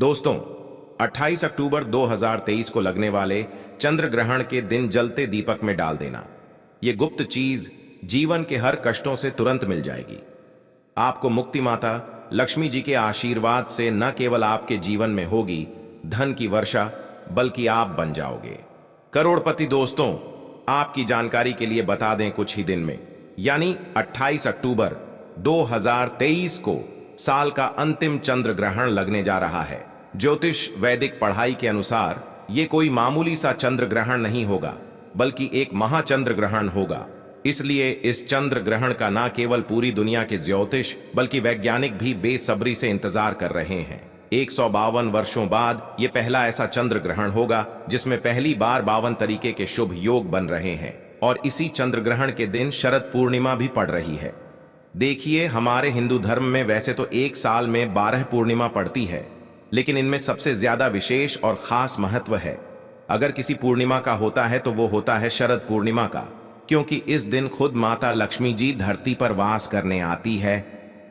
दोस्तों, 28 अक्टूबर 2023 को लगने वाले चंद्र ग्रहण के दिन जलते दीपक में डाल देना। ये गुप्त चीज जीवन के हर कष्टों से तुरंत मिल जाएगी। आपको मुक्ति माता लक्ष्मी जी के आशीर्वाद से न केवल आपके जीवन में होगी धन की वर्षा, बल्कि आप बन जाओगे करोड़पति। दोस्तों, आपकी जानकारी के लिए बता दें, कुछ ही दिन में यानी 28 अक्टूबर 2023 को साल का अंतिम चंद्र ग्रहण लगने जा रहा है। ज्योतिष वैदिक पढ़ाई के अनुसार ये कोई मामूली सा चंद्र ग्रहण नहीं होगा, बल्कि एक महाचंद्र ग्रहण होगा। इसलिए इस चंद्र ग्रहण का न केवल पूरी दुनिया के ज्योतिष बल्कि वैज्ञानिक भी बेसब्री से इंतजार कर रहे हैं। 152 वर्षों बाद ये पहला ऐसा चंद्र ग्रहण होगा जिसमें पहली बार 52 तरीके के शुभ योग बन रहे हैं, और इसी चंद्र ग्रहण के दिन शरद पूर्णिमा भी पड़ रही है। देखिए, हमारे हिंदू धर्म में वैसे तो एक साल में 12 पूर्णिमा पड़ती है, लेकिन इनमें सबसे ज्यादा विशेष और खास महत्व है। अगर किसी पूर्णिमा का होता है तो वो होता है शरद पूर्णिमा का, क्योंकि इस दिन खुद माता लक्ष्मी जी धरती पर वास करने आती है।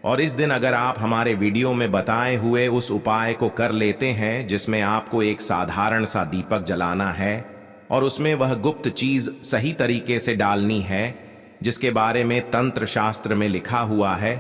और इस दिन अगर आप हमारे वीडियो में बताए हुए उस उपाय को कर लेते हैं, जिसमें आपको एक साधारण सा दीपक जलाना है और उसमें वह गुप्त चीज सही तरीके से डालनी है जिसके बारे में तंत्र शास्त्र में लिखा हुआ है,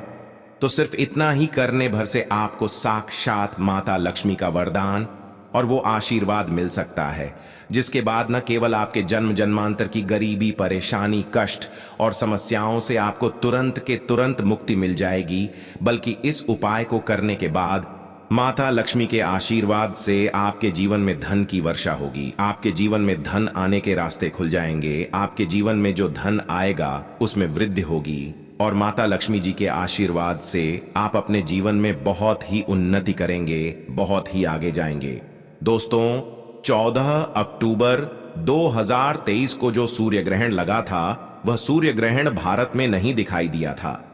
तो सिर्फ इतना ही करने भर से आपको साक्षात माता लक्ष्मी का वरदान और वो आशीर्वाद मिल सकता है, जिसके बाद न केवल आपके जन्म जन्मांतर की गरीबी, परेशानी, कष्ट और समस्याओं से आपको तुरंत के तुरंत मुक्ति मिल जाएगी, बल्कि इस उपाय को करने के बाद माता लक्ष्मी के आशीर्वाद से आपके जीवन में धन की वर्षा होगी। आपके जीवन में धन आने के रास्ते खुल जाएंगे। आपके जीवन में जो धन आएगा उसमें वृद्धि होगी, और माता लक्ष्मी जी के आशीर्वाद से आप अपने जीवन में बहुत ही उन्नति करेंगे, बहुत ही आगे जाएंगे। दोस्तों, 14 अक्टूबर 2023 को जो सूर्य ग्रहण लगा था, वह सूर्य ग्रहण भारत में नहीं दिखाई दिया था।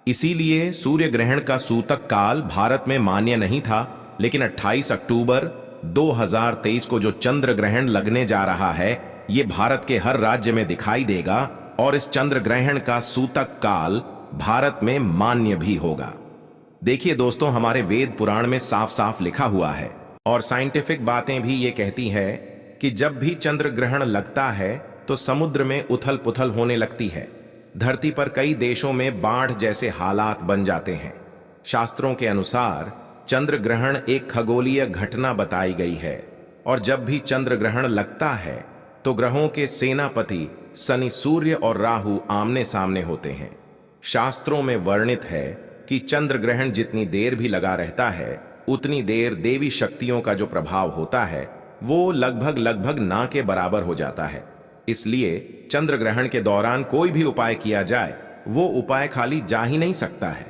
इसीलिए सूर्य ग्रहण का सूतक काल भारत में मान्य नहीं था। लेकिन 28 अक्टूबर 2023 को जो चंद्र ग्रहण लगने जा रहा है, ये भारत के हर राज्य में दिखाई देगा, और इस चंद्र ग्रहण का सूतक काल भारत में मान्य भी होगा। देखिए दोस्तों, हमारे वेद पुराण में साफ साफ लिखा हुआ है, और साइंटिफिक बातें भी ये कहती है कि जब भी चंद्र ग्रहण लगता है तो समुद्र में उथल पुथल होने लगती है। धरती पर कई देशों में बाढ़ जैसे हालात बन जाते हैं। शास्त्रों के अनुसार चंद्र ग्रहण एक खगोलीय घटना बताई गई है, और जब भी चंद्र ग्रहण लगता है तो ग्रहों के सेनापति शनि, सूर्य और राहु आमने सामने होते हैं। शास्त्रों में वर्णित है कि चंद्र ग्रहण जितनी देर भी लगा रहता है, उतनी देर देवी शक्तियों का जो प्रभाव होता है वो लगभग ना के बराबर हो जाता है। इसलिए चंद्र ग्रहण के दौरान कोई भी उपाय किया जाए, वो उपाय खाली जा ही नहीं सकता है।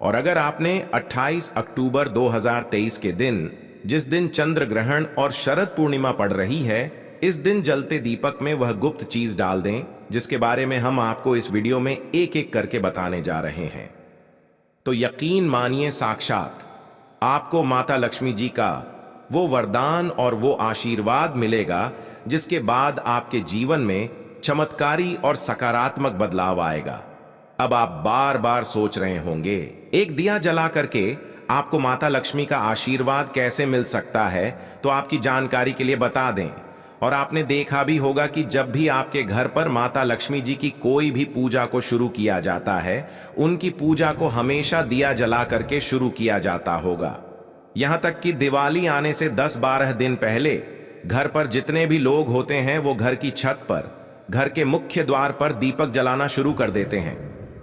और अगर आपने 28 अक्टूबर 2023 के दिन, जिस दिन चंद्र ग्रहण और शरद पूर्णिमा पड़ रही है, इस दिन जलते दीपक में वह गुप्त चीज डाल दें जिसके बारे में हम आपको इस वीडियो में एक एक करके बताने जा रहे हैं, तो यकीन मानिए साक्षात आपको माता लक्ष्मी जी का वो वरदान और वो आशीर्वाद मिलेगा, जिसके बाद आपके जीवन में चमत्कारी और सकारात्मक बदलाव आएगा। अब आप बार बार सोच रहे होंगे, एक दिया जला करके आपको माता लक्ष्मी का आशीर्वाद कैसे मिल सकता है, तो आपकी जानकारी के लिए बता दें। और आपने देखा भी होगा कि जब भी आपके घर पर माता लक्ष्मी जी की कोई भी पूजा को शुरू किया जाता है, उनकी पूजा को हमेशा दिया जला करके शुरू किया जाता होगा। यहां तक कि दिवाली आने से 10-12 दिन पहले घर पर जितने भी लोग होते हैं, वो घर की छत पर, घर के मुख्य द्वार पर दीपक जलाना शुरू कर देते हैं।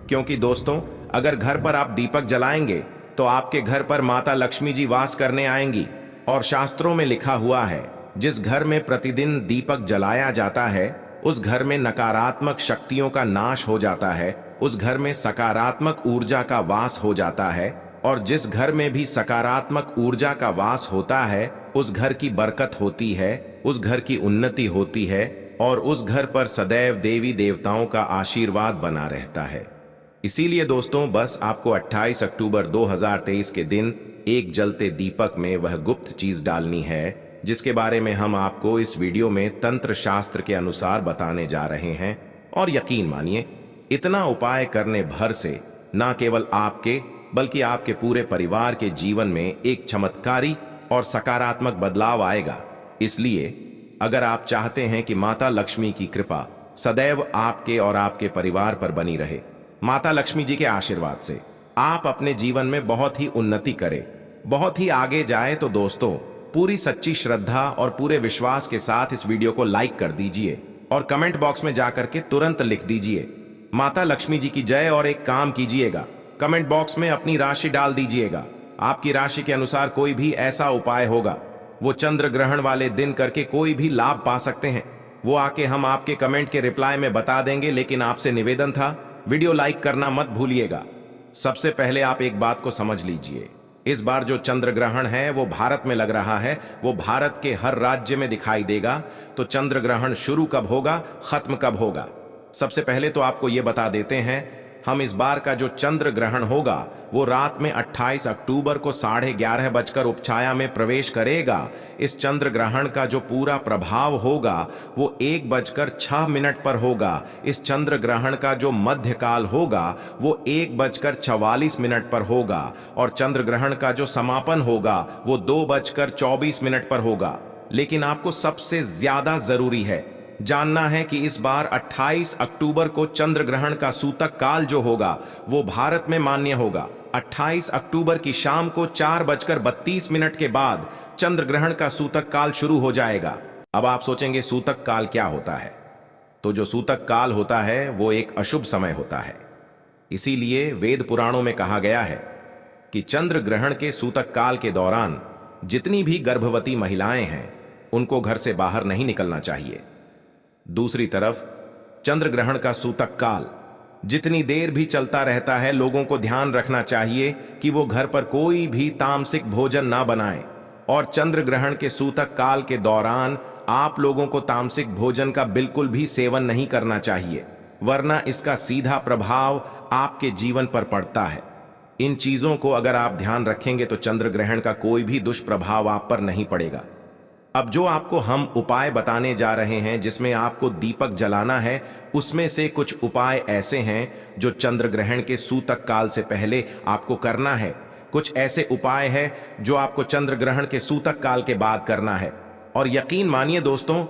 क्योंकि दोस्तों, अगर घर पर आप दीपक जलाएंगे तो आपके घर पर माता लक्ष्मी जी वास करने आएंगी। और शास्त्रों में लिखा हुआ है, जिस घर में प्रतिदिन दीपक जलाया जाता है, उस घर में नकारात्मक शक्तियों का नाश हो जाता है, उस घर में सकारात्मक ऊर्जा का वास हो जाता है। और जिस घर में भी सकारात्मक ऊर्जा का वास होता है, उस घर की बरकत होती है, उस घर की उन्नति होती है, और उस घर पर सदैव देवी देवताओं का आशीर्वाद बना रहता है। इसीलिए दोस्तों, बस आपको 28 अक्टूबर 2023 के दिन एक जलते दीपक में वह गुप्त चीज डालनी है, जिसके बारे में हम आपको इस वीडियो में तंत्र शास्त्र के अनुसार बताने जा रहे हैं। और यकीन मानिए, इतना उपाय करने भर से न केवल आपके बल्कि आपके पूरे परिवार के जीवन में एक चमत्कारी और सकारात्मक बदलाव आएगा। इसलिए अगर आप चाहते हैं कि माता लक्ष्मी की कृपा सदैव आपके और आपके परिवार पर बनी रहे, माता लक्ष्मी जी के आशीर्वाद से आप अपने जीवन में बहुत ही उन्नति करें, बहुत ही आगे जाए, तो दोस्तों पूरी सच्ची श्रद्धा और पूरे विश्वास के साथ इस वीडियो को लाइक कर दीजिए और कमेंट बॉक्स में जाकर के तुरंत लिख दीजिए माता लक्ष्मी जी की जय। और एक काम कीजिएगा, कमेंट बॉक्स में अपनी राशि डाल दीजिएगा। आपकी राशि के अनुसार कोई भी ऐसा उपाय होगा, वो चंद्र ग्रहण वाले दिन करके कोई भी लाभ पा सकते हैं, वो आके हम आपके कमेंट के रिप्लाई में बता देंगे। लेकिन आपसे निवेदन था, वीडियो लाइक करना मत भूलिएगा। सबसे पहले आप एक बात को समझ लीजिए, इस बार जो चंद्र ग्रहण है वो भारत में लग रहा है, वो भारत के हर राज्य में दिखाई देगा। तो चंद्र ग्रहण शुरू कब होगा, खत्म कब होगा, सबसे पहले तो आपको ये बता देते हैं। हम इस बार का जो चंद्र ग्रहण होगा वो रात में 28 अक्टूबर को 11:30 बजकर उपछाया में प्रवेश करेगा। इस चंद्र ग्रहण का जो पूरा प्रभाव होगा वो 1:06 पर होगा। इस चंद्र ग्रहण का जो मध्यकाल होगा वो 1:44 पर होगा और चंद्र ग्रहण का जो समापन होगा वो 2:24 पर होगा। लेकिन आपको सबसे ज्यादा जरूरी है जानना है कि इस बार 28 अक्टूबर को चंद्र ग्रहण का सूतक काल जो होगा वो भारत में मान्य होगा। 28 अक्टूबर की शाम को 4:32 के बाद चंद्र ग्रहण का सूतक काल शुरू हो जाएगा। अब आप सोचेंगे सूतक काल क्या होता है? तो जो सूतक काल होता है वो एक अशुभ समय होता है। इसीलिए वेद पुराणों में कहा गया है कि चंद्र ग्रहण के सूतक काल के दौरान जितनी भी गर्भवती महिलाएं हैं उनको घर से बाहर नहीं निकलना चाहिए। दूसरी तरफ चंद्र ग्रहण का सूतक काल जितनी देर भी चलता रहता है, लोगों को ध्यान रखना चाहिए कि वो घर पर कोई भी तामसिक भोजन ना बनाएं। और चंद्र ग्रहण के सूतक काल के दौरान आप लोगों को तामसिक भोजन का बिल्कुल भी सेवन नहीं करना चाहिए, वरना इसका सीधा प्रभाव आपके जीवन पर पड़ता है। इन चीजों को अगर आप ध्यान रखेंगे तो चंद्र ग्रहण का कोई भी दुष्प्रभाव आप पर नहीं पड़ेगा। अब जो आपको हम उपाय बताने जा रहे हैं जिसमें आपको दीपक जलाना है, उसमें से कुछ उपाय ऐसे हैं जो चंद्र ग्रहण के सूतक काल से पहले आपको करना है। कुछ ऐसे उपाय हैं जो आपको चंद्र ग्रहण के सूतक काल के बाद करना है। और यकीन मानिए दोस्तों,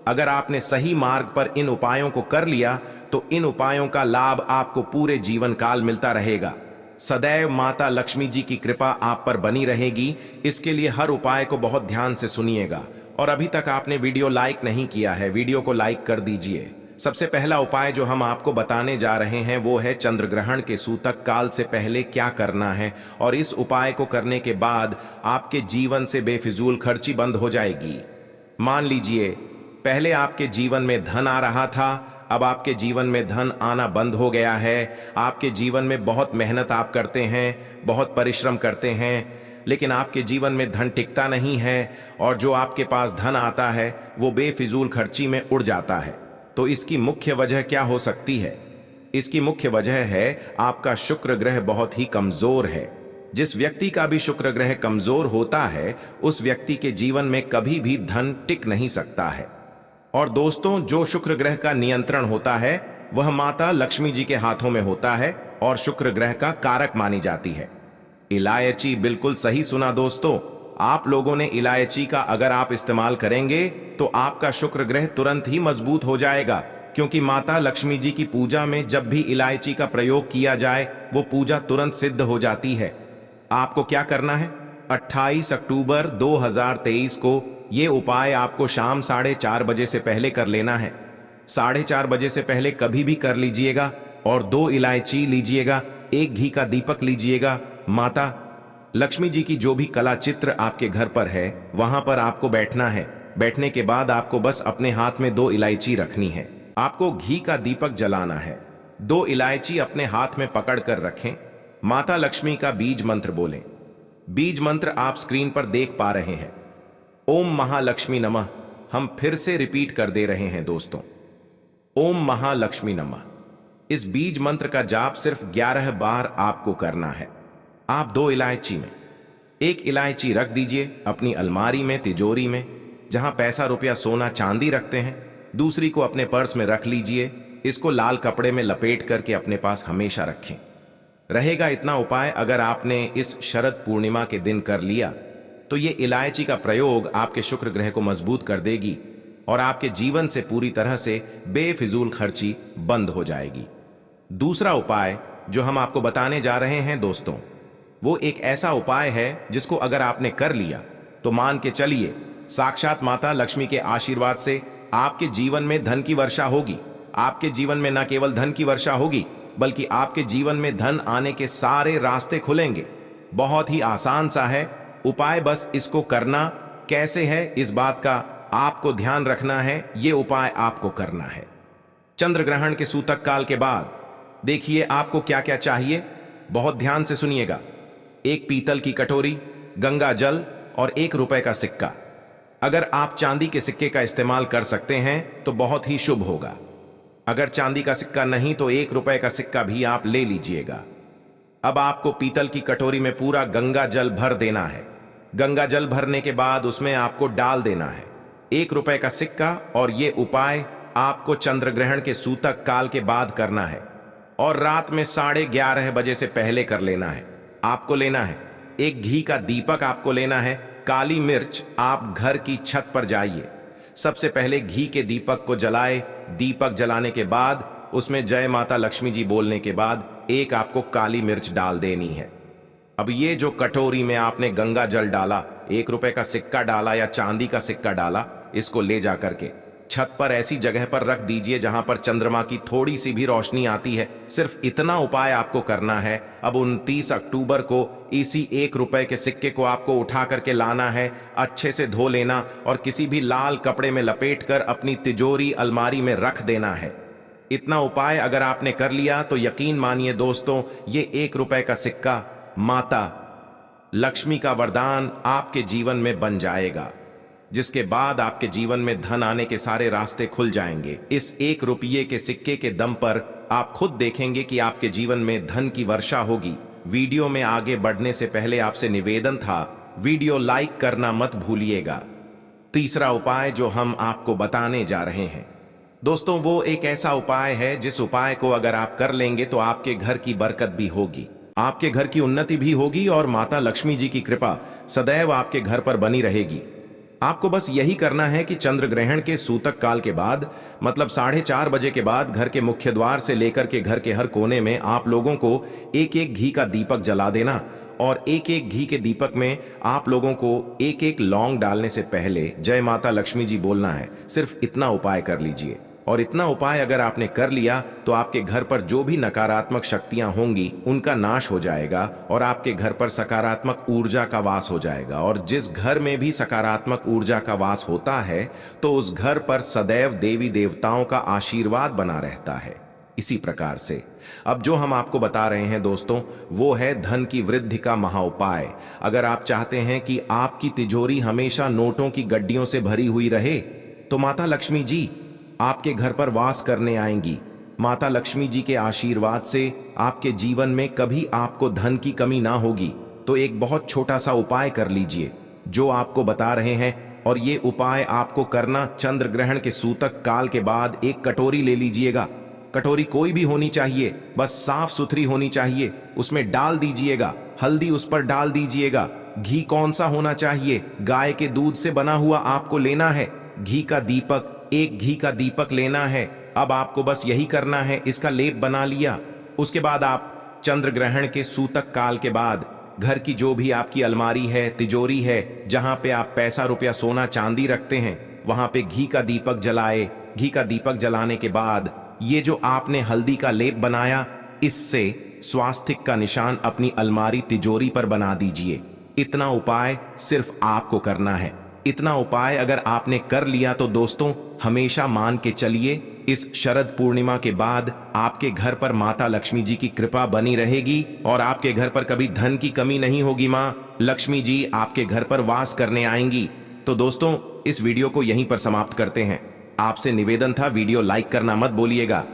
अगर आपने सही मार्ग पर इन उपायों को कर लिया तो इन उपायों का लाभ आपको पूरे जीवन काल मिलता रहेगा। सदैव माता लक्ष्मी जी की कृपा आप पर बनी रहेगी। इसके लिए हर उपाय को बहुत ध्यान से सुनिएगा। और अभी तक आपने वीडियो लाइक नहीं किया है, वीडियो को लाइक कर दीजिए। सबसे पहला उपाय जो हम आपको बताने जा रहे हैं वो है चंद्र ग्रहण के सूतक काल से पहले क्या करना है। और इस उपाय को करने के बाद आपके जीवन से बेफिजूल खर्ची बंद हो जाएगी। मान लीजिए पहले आपके जीवन में धन आ रहा था, अब आपके जीवन में धन आना बंद हो गया है। आपके जीवन में बहुत मेहनत आप करते हैं, बहुत परिश्रम करते हैं, लेकिन आपके जीवन में धन टिकता नहीं है और जो आपके पास धन आता है वो बेफिजूल खर्ची में उड़ जाता है। तो इसकी मुख्य वजह क्या हो सकती है? इसकी मुख्य वजह है आपका शुक्र ग्रह बहुत ही कमजोर है। जिस व्यक्ति का भी शुक्र ग्रह कमजोर होता है उस व्यक्ति के जीवन में कभी भी धन टिक नहीं सकता है। और दोस्तों, जो शुक्र ग्रह का नियंत्रण होता है वह माता लक्ष्मी जी के हाथों में होता है और शुक्र ग्रह का कारक मानी जाती है इलायची। बिल्कुल सही सुना दोस्तों, आप लोगों ने इलायची का अगर आप इस्तेमाल करेंगे तो आपका शुक्र ग्रह तुरंत ही मजबूत हो जाएगा। क्योंकि माता लक्ष्मी जी की पूजा में जब भी इलायची का प्रयोग किया जाए वो पूजा तुरंत सिद्ध हो जाती है। आपको क्या करना है? 28 अक्टूबर 2023 को ये उपाय आपको शाम 4:30 बजे से पहले कर लेना है। 4:30 बजे से पहले कभी भी कर लीजिएगा। और 2 इलायची लीजिएगा, 1 घी का दीपक लीजिएगा। माता लक्ष्मी जी की जो भी कला चित्र आपके घर पर है वहां पर आपको बैठना है। बैठने के बाद आपको बस अपने हाथ में 2 इलायची रखनी है। आपको घी का दीपक जलाना है। 2 इलायची अपने हाथ में पकड़ कर रखें। माता लक्ष्मी का बीज मंत्र बोलें। बीज मंत्र आप स्क्रीन पर देख पा रहे हैं, ओम महालक्ष्मी नमः। हम फिर से रिपीट कर दे रहे हैं दोस्तों, ओम महालक्ष्मी नमः। इस बीज मंत्र का जाप सिर्फ 11 बार आपको करना है। आप 2 इलायची में 1 इलायची रख दीजिए अपनी अलमारी में, तिजोरी में, जहां पैसा रुपया सोना चांदी रखते हैं। दूसरी को अपने पर्स में रख लीजिए। इसको लाल कपड़े में लपेट करके अपने पास हमेशा रखें। रहेगा इतना उपाय अगर आपने इस शरद पूर्णिमा के दिन कर लिया तो ये इलायची का प्रयोग आपके शुक्र ग्रह को मजबूत कर देगी और आपके जीवन से पूरी तरह से बेफिजूल खर्ची बंद हो जाएगी। दूसरा उपाय जो हम आपको बताने जा रहे हैं दोस्तों, वो एक ऐसा उपाय है जिसको अगर आपने कर लिया तो मान के चलिए साक्षात माता लक्ष्मी के आशीर्वाद से आपके जीवन में धन की वर्षा होगी। आपके जीवन में न केवल धन की वर्षा होगी बल्कि आपके जीवन में धन आने के सारे रास्ते खुलेंगे। बहुत ही आसान सा है उपाय, बस इसको करना कैसे है इस बात का आपको ध्यान रखना है। ये उपाय आपको करना है चंद्र ग्रहण के सूतक काल के बाद। देखिए आपको क्या क्या चाहिए, बहुत ध्यान से सुनिएगा। एक पीतल की कटोरी, गंगा जल और ₹1 का सिक्का। अगर आप चांदी के सिक्के का इस्तेमाल कर सकते हैं तो बहुत ही शुभ होगा। अगर चांदी का सिक्का नहीं तो ₹1 का सिक्का भी आप ले लीजिएगा। अब आपको पीतल की कटोरी में पूरा गंगा जल भर देना है। गंगा जल भरने के बाद उसमें आपको डाल देना है ₹1 का सिक्का। और ये उपाय आपको चंद्र ग्रहण के सूतक काल के बाद करना है और रात में 11:30 बजे से पहले कर लेना है। आपको लेना है एक घी का दीपक, आपको लेना है काली मिर्च। आप घर की छत पर जाइए, सबसे पहले घी के दीपक को जलाए। दीपक जलाने के बाद उसमें जय माता लक्ष्मी जी बोलने के बाद एक आपको काली मिर्च डाल देनी है। अब ये जो कटोरी में आपने गंगा जल डाला, ₹1 का सिक्का डाला या चांदी का सिक्का डाला, इसको ले जा करके छत पर ऐसी जगह पर रख दीजिए जहां पर चंद्रमा की थोड़ी सी भी रोशनी आती है। सिर्फ इतना उपाय आपको करना है। अब 29 अक्टूबर को इसी ₹1 के सिक्के को आपको उठा करके लाना है, अच्छे से धो लेना और किसी भी लाल कपड़े में लपेटकर अपनी तिजोरी अलमारी में रख देना है। इतना उपाय अगर आपने कर लिया तो यकीन मानिए दोस्तों, ये ₹1 का सिक्का माता लक्ष्मी का वरदान आपके जीवन में बन जाएगा, जिसके बाद आपके जीवन में धन आने के सारे रास्ते खुल जाएंगे। इस ₹1 के सिक्के के दम पर आप खुद देखेंगे कि आपके जीवन में धन की वर्षा होगी। वीडियो में आगे बढ़ने से पहले आपसे निवेदन था, वीडियो लाइक करना मत भूलिएगा। तीसरा उपाय जो हम आपको बताने जा रहे हैं दोस्तों, वो एक ऐसा उपाय है जिस उपाय को अगर आप कर लेंगे तो आपके घर की बरकत भी होगी, आपके घर की उन्नति भी होगी और माता लक्ष्मी जी की कृपा सदैव आपके घर पर बनी रहेगी। आपको बस यही करना है कि चंद्र ग्रहण के सूतक काल के बाद, मतलब 4:30 बजे के बाद घर के मुख्य द्वार से लेकर के घर के हर कोने में आप लोगों को एक घी का दीपक जला देना और एक घी के दीपक में आप लोगों को एक लौंग डालने से पहले जय माता लक्ष्मी जी बोलना है। सिर्फ इतना उपाय कर लीजिए और इतना उपाय अगर आपने कर लिया तो आपके घर पर जो भी नकारात्मक शक्तियां होंगी उनका नाश हो जाएगा और आपके घर पर सकारात्मक ऊर्जा का वास हो जाएगा। और जिस घर में भी सकारात्मक ऊर्जा का वास होता है तो उस घर पर सदैव देवी देवताओं का आशीर्वाद बना रहता है। इसी प्रकार से अब जो हम आपको बता रहे हैं दोस्तों, वो है धन की वृद्धि का महाउपाय। अगर आप चाहते हैं कि आपकी तिजोरी हमेशा नोटों की गड्डियों से भरी हुई रहे तो माता लक्ष्मी जी आपके घर पर वास करने आएंगी। माता लक्ष्मी जी के आशीर्वाद से आपके जीवन में कभी आपको धन की कमी ना होगी। तो एक बहुत छोटा सा उपाय कर लीजिए जो आपको बता रहे हैं, और ये उपाय आपको करना चंद्र ग्रहण के सूतक काल के बाद। एक कटोरी ले लीजिएगा, कटोरी कोई भी होनी चाहिए, बस साफ सुथरी होनी चाहिए। उसमें डाल दीजिएगा हल्दी, उस पर डाल दीजिएगा घी। कौन सा होना चाहिए? गाय के दूध से बना हुआ आपको लेना है। घी का दीपक, एक घी का दीपक लेना है। अब आपको बस यही करना है, इसका लेप बना लिया। उसके बाद आप चंद्र ग्रहण के सूतक काल के बाद घर की जो भी आपकी अलमारी है, तिजोरी है, जहां पे आप पैसा, रुपया, सोना, चांदी रखते हैं, वहां पे घी का दीपक जलाए। घी का दीपक जलाने के बाद ये जो आपने हल्दी का लेप बनाया, इससे स्वास्तिक का निशान अपनी अलमारी, तिजोरी पर बना दीजिए। इतना उपाय सिर्फ आपको करना है। इतना उपाय अगर आपने कर लिया तो दोस्तों हमेशा मान के चलिए, इस शरद पूर्णिमा के बाद आपके घर पर माता लक्ष्मी जी की कृपा बनी रहेगी और आपके घर पर कभी धन की कमी नहीं होगी। मां लक्ष्मी जी आपके घर पर वास करने आएंगी। तो दोस्तों इस वीडियो को यहीं पर समाप्त करते हैं। आपसे निवेदन था, वीडियो लाइक करना मत भूलिएगा।